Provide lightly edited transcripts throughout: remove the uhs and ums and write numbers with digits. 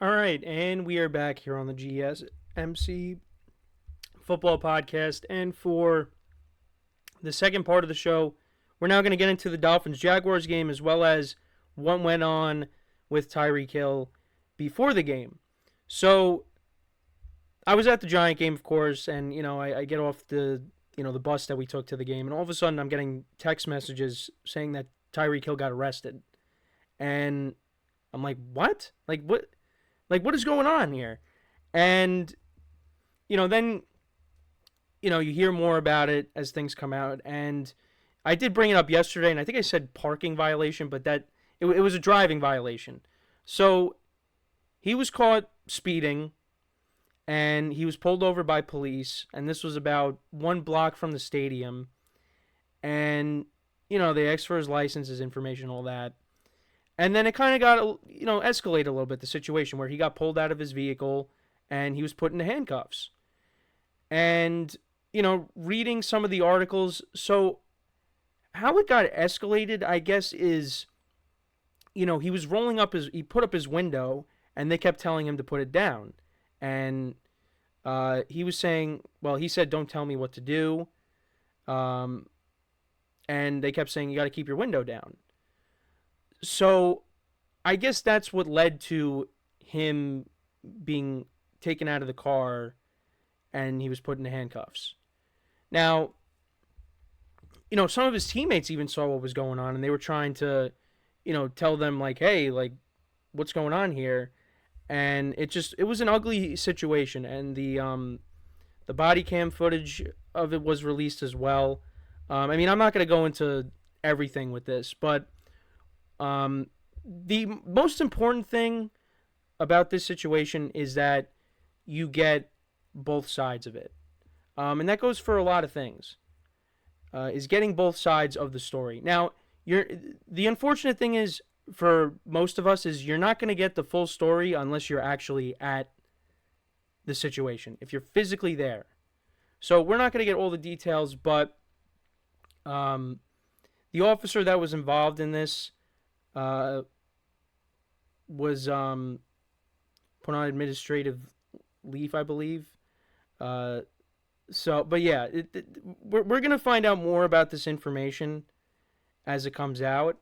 All right, and we are back here on the GSMC football podcast. And for the second part of the show, we're now going to get into the Dolphins Jaguars game as well as what went on with Tyreek Hill before the game. So I was at the Giant game, of course, and I get off the bus that we took to the game, and all of a sudden I'm getting text messages saying that Tyreek Hill got arrested, and I'm like, what? What is going on here? And then you hear more about it as things come out. And I did bring it up yesterday, and I think I said parking violation, but it was a driving violation. So he was caught speeding, and he was pulled over by police, and this was about 1 block from the stadium. And they asked for his license, his information, all that. And then it kind of got, escalated a little bit, the situation where he got pulled out of his vehicle and he was put into handcuffs. And, reading some of the articles, so how it got escalated, I guess, is, he was he put up his window and they kept telling him to put it down. And he was saying, well, he said, don't tell me what to do. And they kept saying, you got to keep your window down. So I guess that's what led to him being taken out of the car and he was put into handcuffs. Now, some of his teammates even saw what was going on and they were trying to, tell them like, hey, like, what's going on here? And it was an ugly situation. And the body cam footage of it was released as well. I'm not going to go into everything with this, but the most important thing about this situation is that you get both sides of it. And that goes for a lot of things, is getting both sides of the story. Now, the unfortunate thing is, for most of us, is you're not going to get the full story unless you're actually at the situation, if you're physically there. So we're not going to get all the details, but the officer that was involved in this was put on administrative leave, I believe. But yeah, we're gonna find out more about this information as it comes out.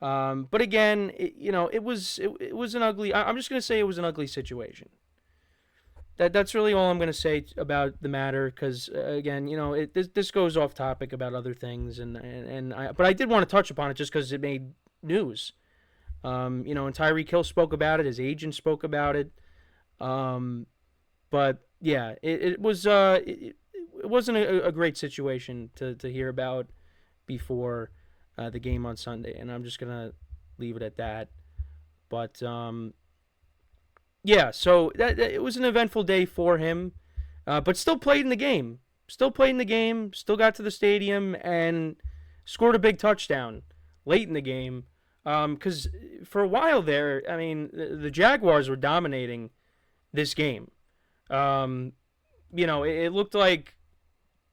But again, it was an ugly. I'm just gonna say it was an ugly situation. That's really all I'm gonna say about the matter, because again, this goes off topic about other things, but I did want to touch upon it just because it made news. And Tyreek Hill spoke about it. His agent spoke about it. But yeah, it wasn't a great situation to hear about before the game on Sunday, and I'm just gonna leave it at that. But yeah, so that it was an eventful day for him, but still played in the game. Still played in the game. Still got to the stadium and scored a big touchdown late in the game. Because for a while there, the Jaguars were dominating this game. It looked like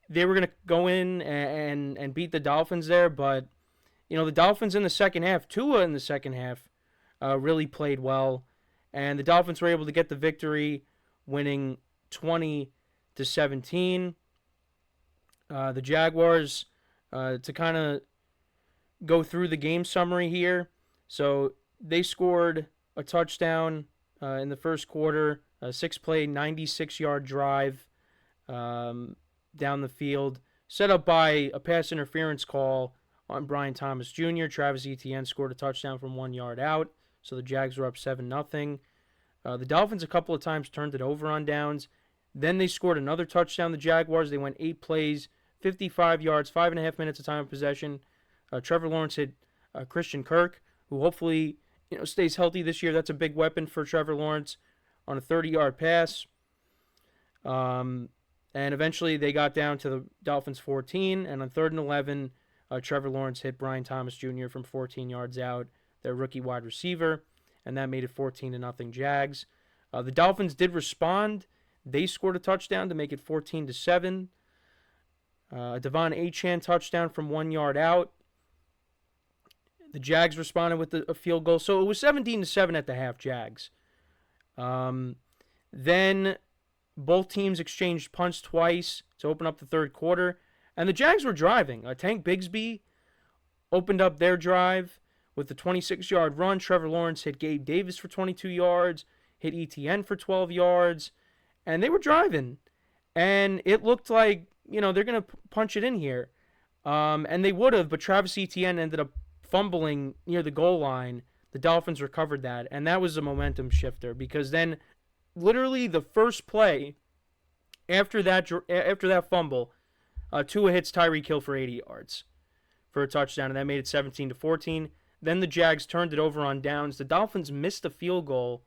they were going to go in and beat the Dolphins there, but, the Dolphins in the second half, Tua in the second half, really played well, and the Dolphins were able to get the victory, winning 20-17. The Jaguars, to kind of go through the game summary here. So they scored a touchdown in the first quarter, a 6-play, 96-yard drive down the field, set up by a pass interference call on Brian Thomas Jr. Travis Etienne scored a touchdown from 1 yard out, so the Jags were up 7-0. The Dolphins a couple of times turned it over on downs. Then they scored another touchdown, the Jaguars. They went 8 plays, 55 yards, 5.5 minutes of time of possession. Trevor Lawrence hit Christian Kirk, who hopefully stays healthy this year. That's a big weapon for Trevor Lawrence on a 30-yard pass. And eventually they got down to the Dolphins 14, and on 3rd and 11, Trevor Lawrence hit Brian Thomas Jr. from 14 yards out, their rookie wide receiver, and that made it 14-0 Jags. The Dolphins did respond. They scored a touchdown to make it 14-7. Devon Achane touchdown from 1 yard out. The Jags responded with a field goal. So it was 17-7 at the half, Jags. Then both teams exchanged punts twice to open up the third quarter, and the Jags were driving. Tank Bigsby opened up their drive with the 26-yard run. Trevor Lawrence hit Gabe Davis for 22 yards, hit ETN for 12 yards, and they were driving. And it looked like, they're going to punch it in here. And they would have, but Travis Etienne ended up fumbling near the goal line. The Dolphins recovered that, and that was a momentum shifter because then literally the first play after that fumble, Tua hits Tyreek Hill for 80 yards for a touchdown, and that made it 17-14. Then the Jags turned it over on downs. The Dolphins missed a field goal.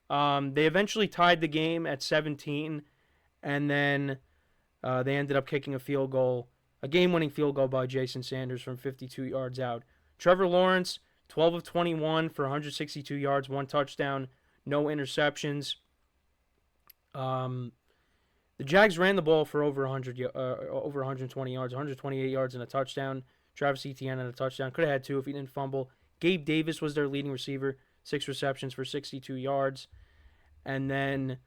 They eventually tied the game at 17, and then they ended up kicking a game-winning field goal by Jason Sanders from 52 yards out. Trevor Lawrence, 12 of 21 for 162 yards, 1 touchdown, no interceptions. The Jags ran the ball for over 120 yards, 128 yards and a touchdown. Travis Etienne had a touchdown. Could have had 2 if he didn't fumble. Gabe Davis was their leading receiver, 6 receptions for 62 yards. And then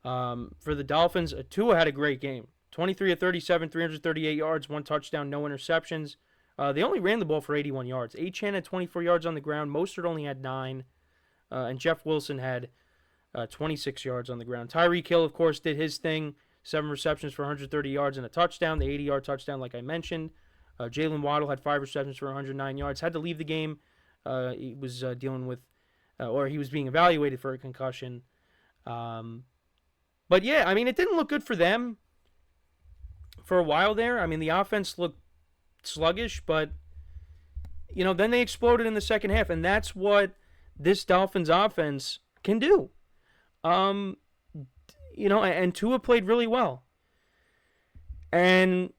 for the Dolphins, Tua had a great game. 23 of 37, 338 yards, 1 touchdown, no interceptions. They only ran the ball for 81 yards. Achane had 24 yards on the ground. Mostert only had 9. And Jeff Wilson had 26 yards on the ground. Tyreek Hill, of course, did his thing. 7 receptions for 130 yards and a touchdown. The 80-yard touchdown, like I mentioned. Jalen Waddle had 5 receptions for 109 yards. Had to leave the game. He was dealing with, or he was being evaluated for a concussion. But yeah, it didn't look good for them for a while there. The offense looked sluggish, but then they exploded in the second half, and that's what this Dolphins offense can do. And Tua played really well. And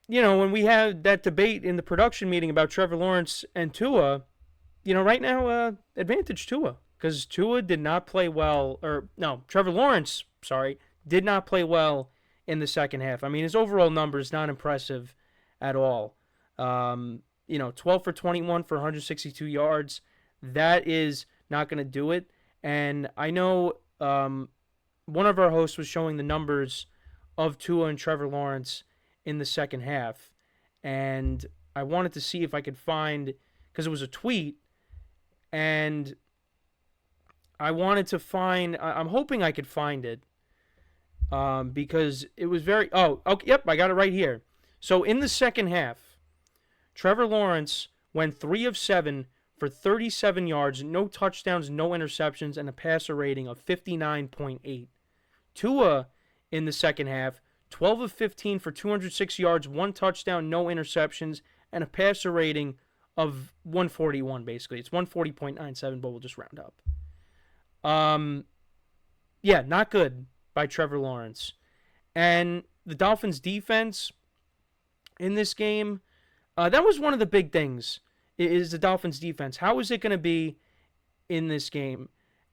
when we had that debate in the production meeting about Trevor Lawrence and Tua, right now advantage Tua, because Tua did not play well, Trevor Lawrence, did not play well in the second half. His overall numbers not impressive at all. 12 for 21 for 162 yards. That is not going to do it. And I know one of our hosts was showing the numbers of Tua and Trevor Lawrence in the second half. And I wanted to see if I could find, because it was a tweet, and I wanted to find, I'm hoping I could find it, because it was very, yep, I got it right here. So in the second half, Trevor Lawrence went 3 of 7 for 37 yards, no touchdowns, no interceptions, and a passer rating of 59.8. Tua in the second half, 12 of 15 for 206 yards, 1 touchdown, no interceptions, and a passer rating of 141, basically. It's 140.97, but we'll just round up. Yeah, not good by Trevor Lawrence. And the Dolphins' defense in this game, that was one of the big things, is the Dolphins' defense. How is it going to be in this game?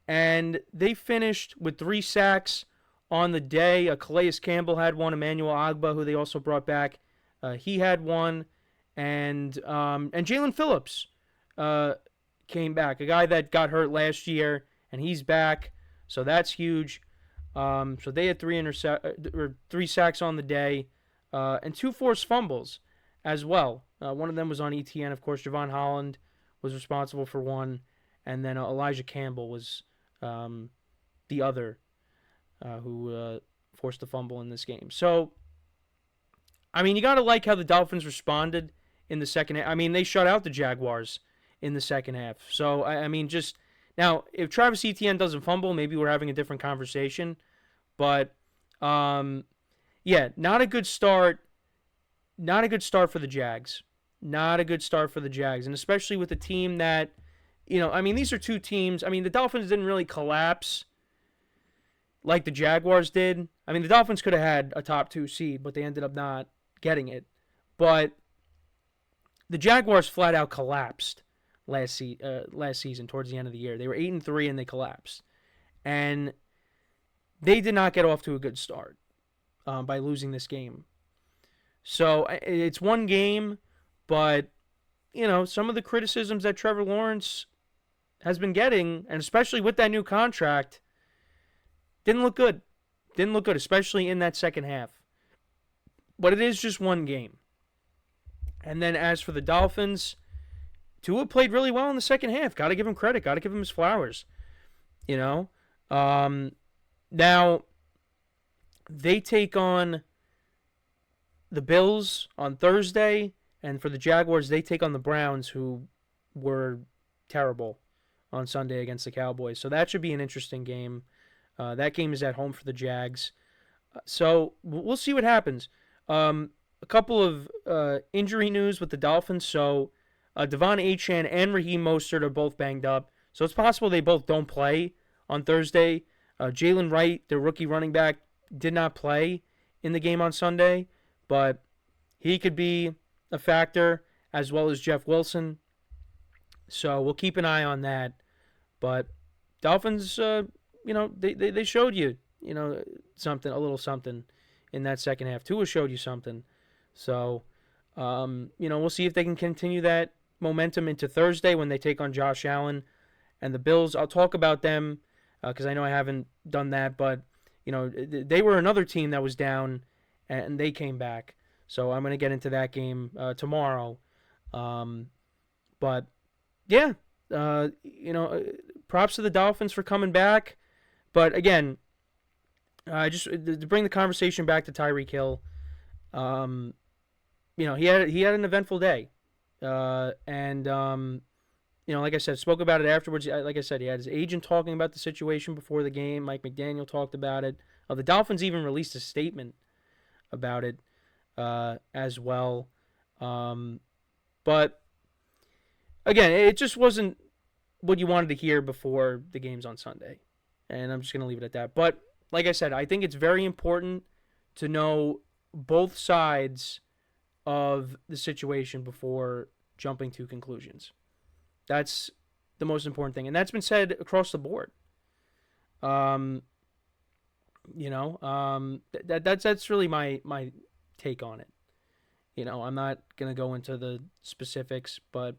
And they finished with 3 sacks on the day. Calais Campbell had 1. Emmanuel Agba, who they also brought back, he had 1. And Jalen Phillips came back, a guy that got hurt last year, and he's back. So that's huge. So they had 3 sacks on the day, and 2 forced fumbles as well. One of them was on ETN, of course. Javon Holland was responsible for 1, and then Elijah Campbell was the other who forced the fumble in this game. So, you got to like how the Dolphins responded in the second half. They shut out the Jaguars in the second half. So, just now, if Travis Etienne doesn't fumble, maybe we're having a different conversation. But, yeah, not a good start. Not a good start for the Jags. Not a good start for the Jags. And especially with a team that, these are 2 teams. The Dolphins didn't really collapse like the Jaguars did. The Dolphins could have had a top 2 seed, but they ended up not getting it. But the Jaguars flat out collapsed last season towards the end of the year. They were 8-3 and they collapsed. And they did not get off to a good start by losing this game. So it's one game, but, some of the criticisms that Trevor Lawrence has been getting, and especially with that new contract, Didn't look good. Didn't look good, especially in that second half. But it is just one game. And then as for the Dolphins, Tua played really well in the second half. Got to give him credit. Got to give him his flowers. You know? Now, they take on the Bills on Thursday. And for the Jaguars, they take on the Browns, who were terrible on Sunday against the Cowboys. So that should be an interesting game. That game is at home for the Jags. So we'll see what happens. A couple of injury news with the Dolphins. So Devon Achane and Raheem Mostert are both banged up. So it's possible they both don't play on Thursday. Jalen Wright, the rookie running back, did not play in the game on Sunday. But he could be a factor, as well as Jeff Wilson. So we'll keep an eye on that. But Dolphins, they showed you, something, a little something in that second half. Tua showed you something. So, we'll see if they can continue that momentum into Thursday when they take on Josh Allen and the Bills. I'll talk about them because I know I haven't done that. But, they were another team that was down and they came back. So I'm going to get into that game tomorrow. But, yeah, props to the Dolphins for coming back. But, again, just to bring the conversation back to Tyreek Hill, he had an eventful day. Like I said, spoke about it afterwards. Like I said, he had his agent talking about the situation before the game. Mike McDaniel talked about it. The Dolphins even released a statement about it as well. But, again, it just wasn't what you wanted to hear before the games on Sunday. And I'm just going to leave it at that. But, like I said, I think it's very important to know both sides of the situation before jumping to conclusions. That's the most important thing. And that's been said across the board. That's really my take on it. I'm not going to go into the specifics, but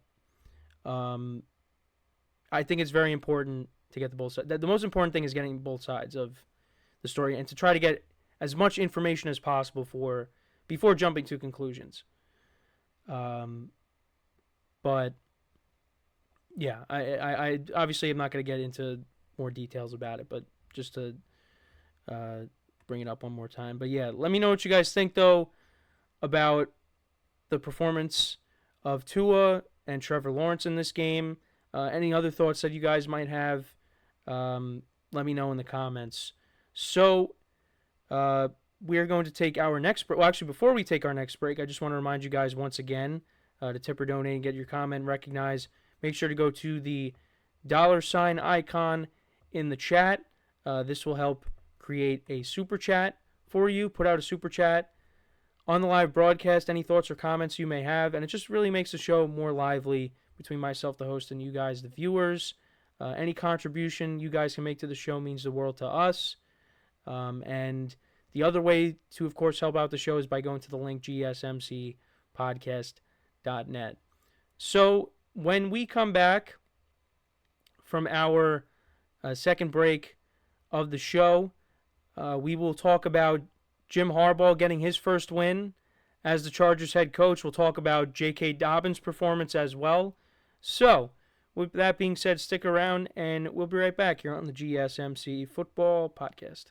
I think it's very important to get the both sides. The most important thing is getting both sides of the story and to try to get as much information as possible before jumping to conclusions. But yeah, I obviously am not going to get into more details about it, but just to bring it up one more time. But yeah, let me know what you guys think though about the performance of Tua and Trevor Lawrence in this game. Any other thoughts that you guys might have, let me know in the comments. So, we are going to take our next break. Well, actually, before we take our next break, I just want to remind you guys once again to tip or donate and get your comment recognized. Make sure to go to the $ icon in the chat. This will help create a super chat for you. Put out a super chat on the live broadcast. Any thoughts or comments you may have, and it just really makes the show more lively between myself, the host, and you guys, the viewers. Any contribution you guys can make to the show means the world to us. And the other way to, of course, help out the show is by going to the link GSMCPodcast.net. So when we come back from our second break of the show, we will talk about Jim Harbaugh getting his first win as the Chargers head coach. We'll talk about J.K. Dobbins' performance as well. So, with that being said, stick around, and we'll be right back here on the GSMC Football Podcast.